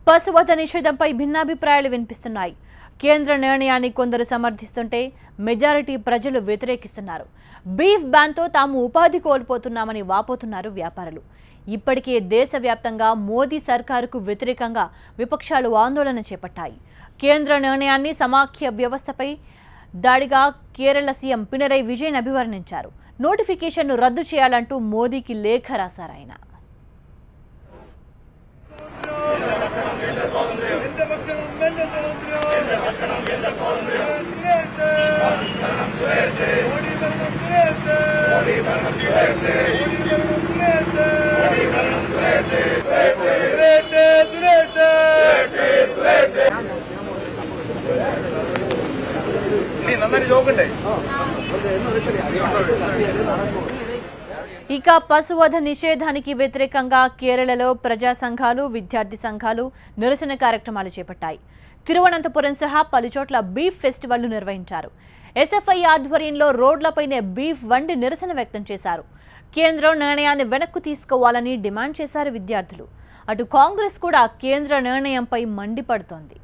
పశువధ నిషేధంపై భిన్నాభిప్రాయాలు వినిపిస్తున్నాయి. కేంద్ర నిర్ణయాన్ని కొందరు సమర్థిస్తుంటే మెజారిటీ ప్రజలు వ్యతిరేకిస్తున్నారు. బీఫ్ బ్యాన్తో తాము ఉపాధి కోల్పోతున్నామని వాపోతున్నారు వ్యాపారులు. ఇప్పటికే దేశవ్యాప్తంగా మోదీ సర్కారుకు వ్యతిరేకంగా విపక్షాలు ఆందోళన చేపట్టాయి. కేంద్ర నిర్ణయాన్ని సమాఖ్య వ్యవస్థపై దాడిగా కేరళ సీఎం పినరై విజయన్ అభివర్ణించారు. నోటిఫికేషన్ను రద్దు చేయాలంటూ మోదీకి లేఖ రాశారు ఆయన. ఇక పశువధ నిషేధానికి వ్యతిరేకంగా కేరళలో ప్రజా సంఘాలు, విద్యార్థి సంఘాలు నిరసన కార్యక్రమాలు చేపట్టాయి. తిరువనంతపురం సహా పలుచోట్ల బీఫ్ ఫెస్టివల్ను నిర్వహించారు. ఎస్ఎఫ్ఐ ఆధ్వర్యంలో రోడ్లపైనే బీఫ్ వండి నిరసన వ్యక్తం చేశారు. కేంద్రం నిర్ణయాన్ని వెనక్కు తీసుకోవాలని డిమాండ్ చేశారు విద్యార్థులు. అటు కాంగ్రెస్ కూడా కేంద్ర నిర్ణయంపై మండిపడుతోంది.